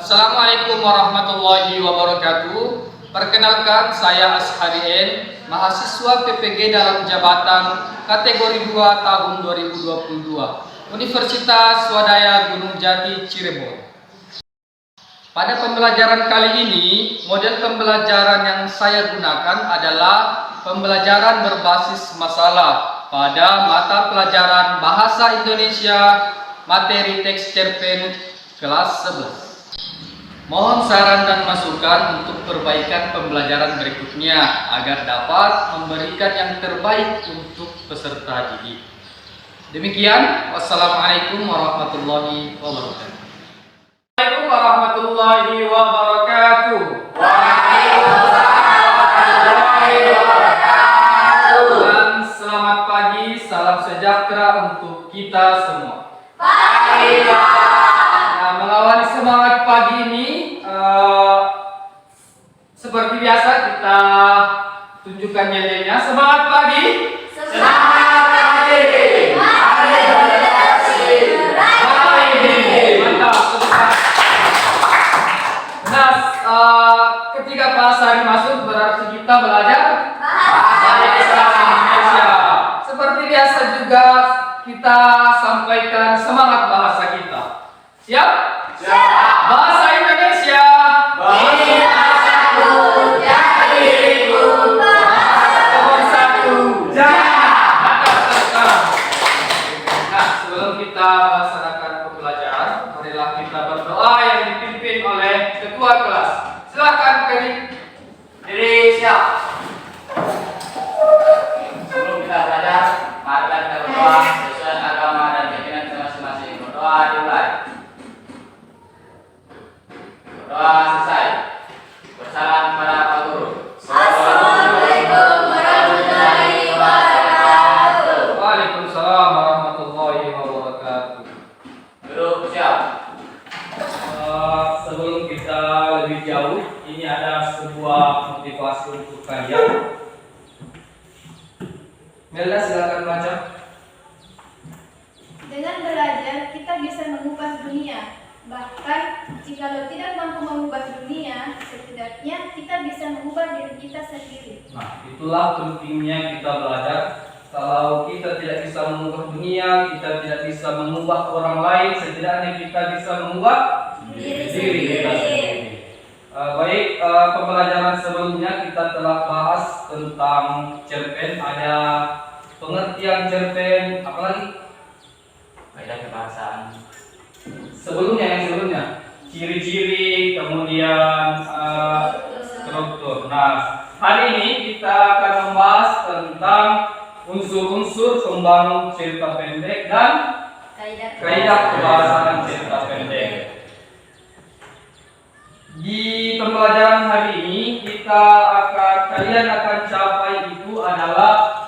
Assalamualaikum warahmatullahi wabarakatuh. Perkenalkan, saya Ashari N, mahasiswa PPG dalam jabatan kategori 2 tahun 2022, Universitas Swadaya Gunung Jati, Cirebon. Pada pembelajaran kali ini, model pembelajaran yang saya gunakan adalah pembelajaran berbasis masalah pada mata pelajaran Bahasa Indonesia materi teks cerpen kelas 11. Mohon saran dan masukan untuk perbaikan pembelajaran berikutnya agar dapat memberikan yang terbaik untuk peserta didik. Demikian, wassalamualaikum warahmatullahi wabarakatuh. Assalamualaikum warahmatullahi wabarakatuh. Waalaikumsalam warahmatullahi wabarakatuh. Dan selamat pagi, salam sejahtera untuk kita semua. Pagi. Nah, mengawali semangat pagi ini, seperti biasa kita tunjukkan yel-yelnya. Semangat pagi. Semangat pagi. Mari berkreasi. Mantap, semangat. Nah, ketika bahasa dimasuk berarti kita belajar bahasa Indonesia. Seperti biasa juga kita sampaikan semangat bahasa kita. Siap? Siap. Bahasa Indonesia. Bina satu, jadi ribut. Nomor 1. Jangan. Nah, sebelum kita melaksanakan pembelajaran, marilah kita berdoa yang dipimpin oleh ketua kelas. Silakan Keri. Diri siap. Sebelum kita belajar, marilah kita berdoa sesuai agama dan keyakinan kita masing-masing. Berdoa dimulai. Berdoa selesai. Bersalam kepada Pak Guru. Assalamualaikum warahmatullahi wabarakatuh. Waalaikumsalam warahmatullahi wabarakatuh. Duduk siap. Sebelum kita lebih jauh, ini ada sebuah motivasi untuk kalian. Melda, silakan baca. Dengan belajar, kita bisa mengubah dunia. Bahkan, jikalau tidak mampu mengubah dunia, setidaknya kita bisa mengubah diri kita sendiri. Nah, itulah pentingnya kita belajar. Kalau kita tidak bisa mengubah dunia, kita tidak bisa mengubah orang lain, setidaknya kita bisa mengubah diri kita sendiri. Baik, pembelajaran sebelumnya kita telah bahas tentang cerpen, ada pengertian cerpen, apalagi? Kaidah kebahasaan. Sebelumnya, ciri-ciri, kemudian struktur. Nah, hari ini kita akan membahas tentang unsur-unsur pembangun cerita pendek dan kaidah kebahasaan cerita pendek. Di pembelajaran hari ini kalian akan capai itu adalah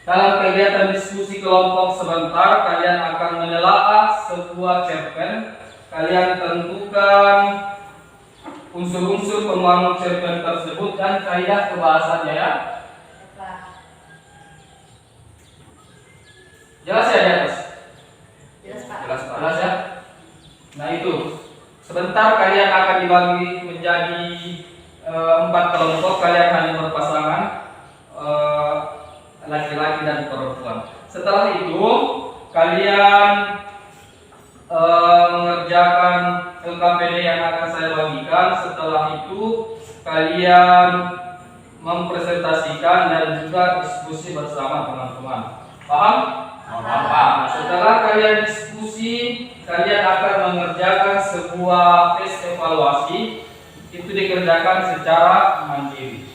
dalam kegiatan diskusi kelompok sebentar, kalian akan menelaah sebuah cerpen. Kalian tentukan unsur-unsur pembangun cerpen tersebut dan kaidah kebahasaannya ya. Jelas ya di atas? Jelas ya? Nah itu, sebentar kalian akan dibagi menjadi 4 kelompok. Kalian hanya berpasangan, laki-laki dan perempuan. Setelah itu kalian mengerjakan LKPD yang akan saya bagikan. Setelah itu kalian mempresentasikan dan juga diskusi bersama teman-teman. Paham? Paham. Setelah kalian diskusi, kalian akan mengerjakan sebuah tes evaluasi. Itu dikerjakan secara mandiri.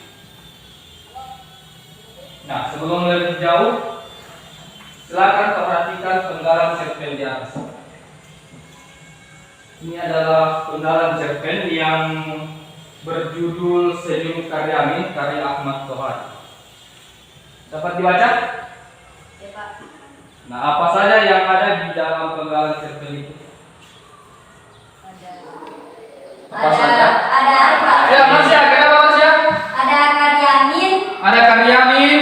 Nah, sebelum lebih jauh, silakan perhatikan penggalan cerpen di atas. Ini adalah penggalan cerpen yang berjudul Senyum Karyamin karya Ahmad Tohari. Dapat dibaca? Ya, Pak. Nah, apa saja yang ada di dalam penggalan cerpen itu? Apa saja? Ada apa? Ya, Mas ya, kenapa Mas ya? Ada Karyamin Ada Karyamin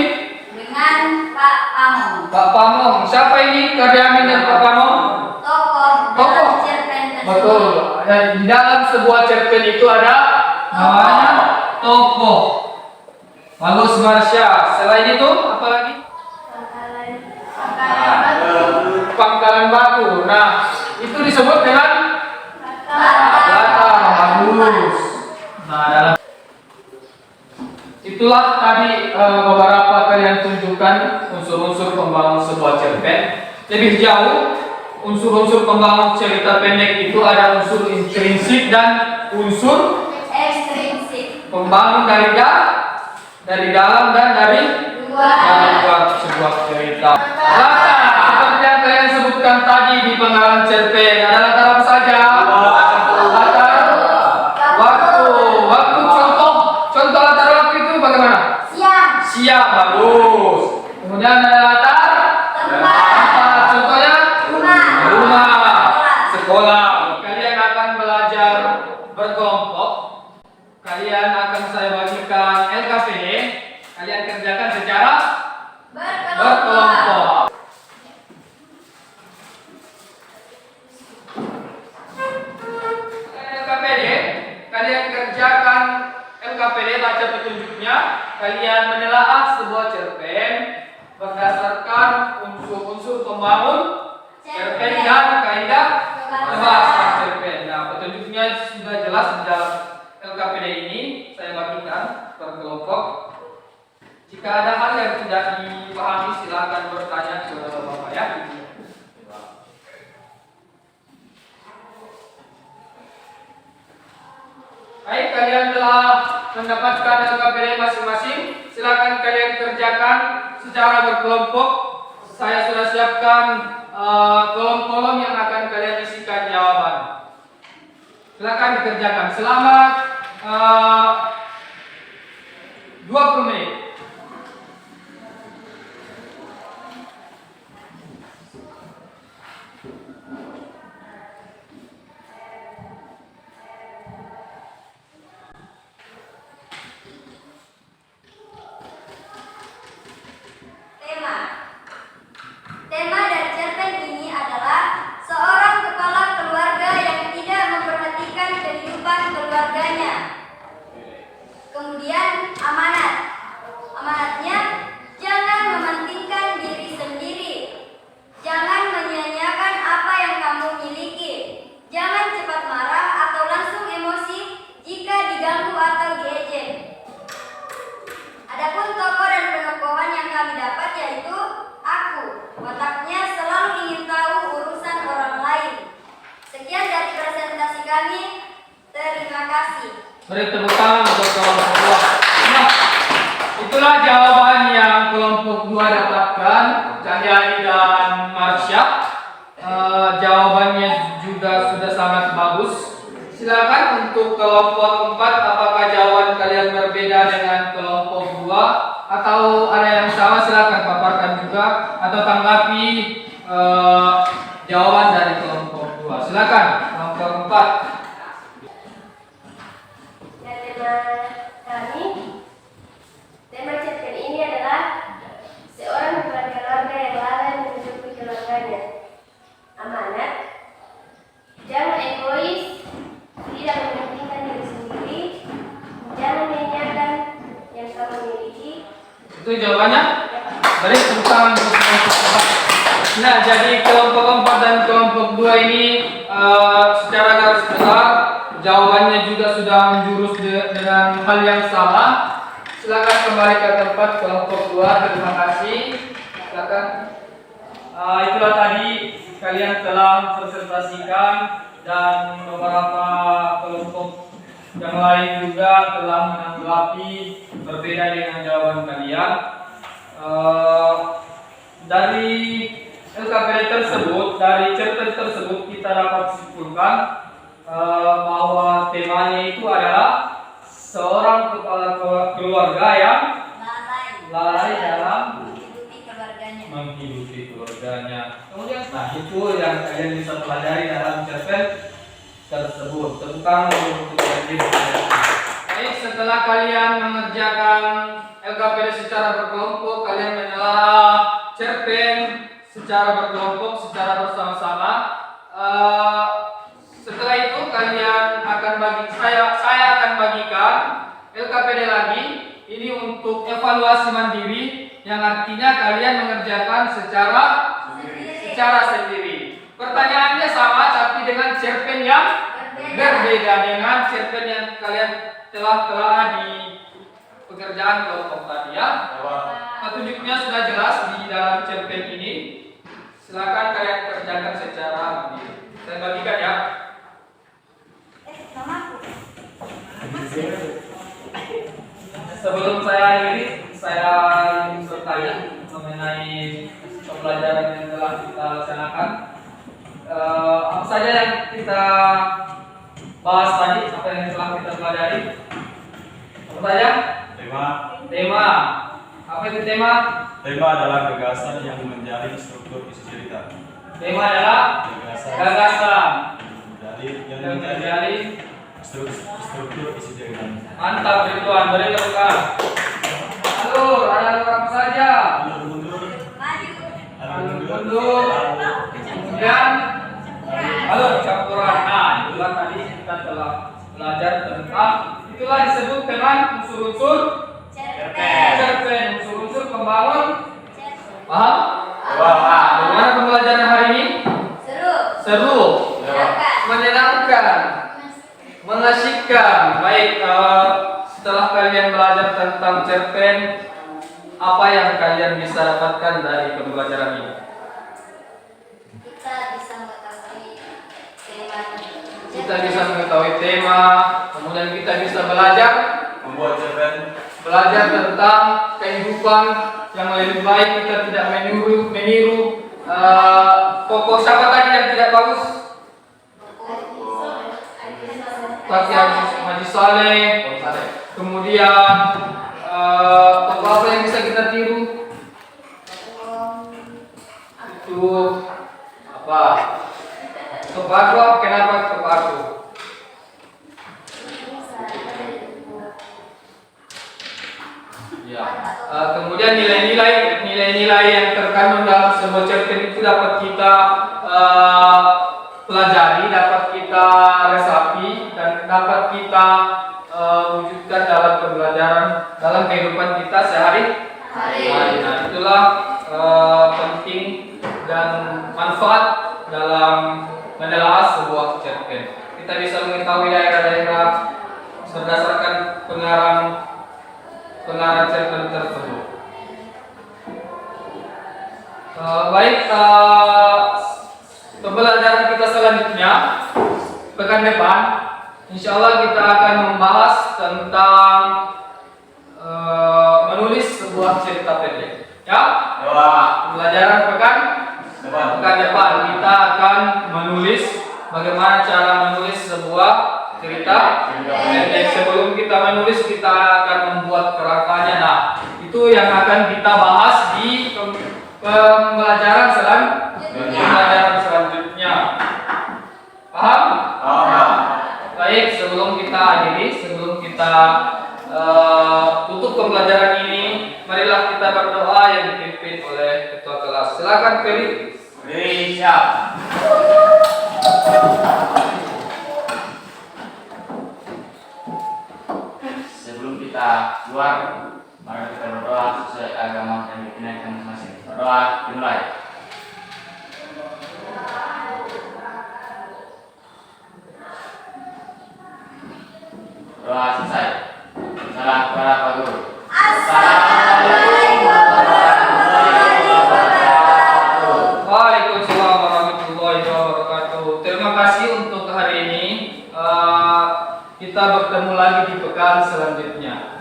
dengan Pak Pamong. Pak Pamong. Siapa ini Karyamin dan Pak Pamong? Tokoh sebuah cerpen itu ada namanya tokoh. Bagus Marsha. Selain itu apa lagi? Pangkalan batu. Nah, itu disebut dengan latar. Bagus. Nah, dalam itulah tadi beberapa kalian tunjukkan unsur-unsur pembangun sebuah cerpen. Lebih jauh, unsur-unsur pembangun cerita pendek itu ada unsur intrinsik dan unsur Ekstrinsik. pembangun dari dalam dan dari luar sebuah cerita. Latar seperti yang kalian sebutkan tadi di penggalan cerpen ada latar apa saja? Latar waktu. Contoh latar waktu itu bagaimana? Siang, bagus. Kemudian ada latar tempat. Contohnya rumah, sekolah. Kalian akan belajar berkelompok. Kalian akan saya bagikan LKPD. Kalian kerjakan secara berkelompok. LKPD, kalian kerjakan LKPD, baca petunjuknya. Kalian menelaah sebuah cerpen berdasarkan unsur-unsur pembangun cerpen dan kaidah pembahasan cerpen. Nah, petunjuknya sudah jelas di dalam LKPD ini. Saya bagikan per kelompok. Jika ada hal yang tidak dipahami, silakan bertanya ke Bapak ya. Baik, kalian telah mendapatkan LKPD masing-masing. Silakan kalian kerjakan secara berkelompok. Saya sudah siapkan kolom-kolom yang akan kalian isikan jawaban. Silakan dikerjakan selama 20 menit. Tema dari cerpen ini adalah seorang kepala keluarga yang tidak memperhatikan kehidupan keluarganya. Kemudian amanat. Amanatnya, jangan mementingkan diri sendiri. Jangan menyia-nyiakan apa yang kamu miliki. Jangan cepat marah atau langsung emosi jika diganggu atau diejek. Adapun tokoh dan penokohan yang kami dapat yaitu aku. Wataknya selalu ingin tahu urusan orang lain. Sekian dari presentasi kami. Terima kasih. Beri tepuk tangan untuk kelompok 2. Nah, itulah jawaban yang kelompok 2 dapatkan. Cahyani dan Marsha. Jawabannya juga sudah sangat bagus. Silakan untuk kelompok 4, apakah jawaban kalian berbeda dengan kelompok 2 atau ada yang sama? Silakan paparkan juga atau tanggapi jawaban dari kelompok 2. Silakan kelompok 4. Tema cerpen ini adalah seorang kepala keluarga yang lalai menghidupi keluarganya. Amanat, jangan egois, tidak mementingkan diri sendiri, jangan menyanyiakan yang kamu miliki. Itu jawabannya. Beri tepuk tangan untuk kelompok 4. Nah, jadi kelompok 4 dan kelompok 2 ini secara garis besar jawabannya juga sudah menjurus dengan hal yang sama. Silakan kembali ke tempat kelompok 2. Terima kasih. Silakan. Itulah tadi kalian telah presentasikan dan beberapa kelompok yang lain juga telah menanggapi berbeda dengan jawaban kalian. Dari LKPD tersebut, dari cerpen tersebut kita dapat simpulkan bahwa temanya itu adalah seorang kepala keluarga yang lalai dalam menghidupi keluarganya. Kemudian, nah itu yang kalian bisa pelajari dalam cerpen tersebut. Tepuk tangan untuk kalian. Baik, setelah kalian mengerjakan LKPD secara berkelompok, kalian menelaah cerpen secara berkelompok, secara bersama-sama. Setelah itu kalian akan pede lagi. Ini untuk evaluasi mandiri yang artinya kalian mengerjakan secara sendiri. Pertanyaannya sama tapi dengan cerpen yang berbeda dengan cerpen yang kalian telah di pekerjaan kelompok tadi ya. Petunjuknya sudah jelas di dalam cerpen ini. Silakan kalian kerjakan secara mandiri. Saya bagikan ya. Sebelum saya akhiri, saya ingin bertanya mengenai pembelajaran yang telah kita laksanakan. Apa saja yang kita bahas tadi, apa yang telah kita pelajari? Apa saja? Tema. Apa itu tema? Tema adalah gagasan yang menjalin struktur isi cerita. Tema adalah gagasan Yang yang menjalin menjadi struktur isi cerita. mantap Ridwan, beri tepuk tangan. Alur, ada orang saja. Alur mundur. Kemudian alur campuran. Nah, itulah tadi kita telah belajar tentang itulah disebut dengan unsur-unsur cerpen, unsur-unsur pembangun. Paham? Bagaimana pembelajaran hari ini? Seru, menyenangkan, mengasyikkan. Baik, setelah kalian belajar tentang cerpen, apa yang kalian bisa dapatkan dari pembelajaran ini? Kita bisa mengetahui tema, kemudian kita bisa belajar Membuat cerpen. belajar tentang kehidupan yang lebih baik. Kita tidak meniru tokoh siapa tadi yang tidak bagus? Pakai Haji Saleh. Kemudian tokoh apa yang bisa kita tiru? Itu apa? Tokoh aku, kenapa tokoh aku? Ya. Kemudian nilai-nilai yang terkandung dalam sebuah cerpen itu dapat kita pelajari, dapat kita resapi, dan dapat kita wujudkan dalam pembelajaran dalam kehidupan kita sehari-hari. Nah, itulah penting dan manfaat dalam menelaah sebuah cerpen. Kita bisa mengetahui daerah-daerah berdasarkan pengarang cerpen tersebut. Baik, pembelajaran kita selanjutnya pekan depan, insya Allah kita akan membahas tentang menulis sebuah cerita pendek. Ya, pembelajaran pekan depan kita akan menulis bagaimana cara menulis sebuah cerita pendek. Sebelum kita menulis, kita akan membuat kerangkanya. Nah, itu yang akan kita bahas di pembelajaran selanjutnya. Paham? Baik, sebelum kita akhiri, sebelum kita tutup pembelajaran ini, marilah kita berdoa yang dipimpin oleh ketua kelas. Silakan Feri. Siap. Sebelum kita keluar, mari kita berdoa sesuai agama dan keyakinan masing-masing. Berdoa dimulai. Doa selesai. Salam kepada Pak Guru. Assalamualaikum warahmatullahi wabarakatuh. Waalaikumsalam warahmatullahi wabarakatuh. Terima kasih untuk hari ini. Kita bertemu lagi di pekan selanjutnya.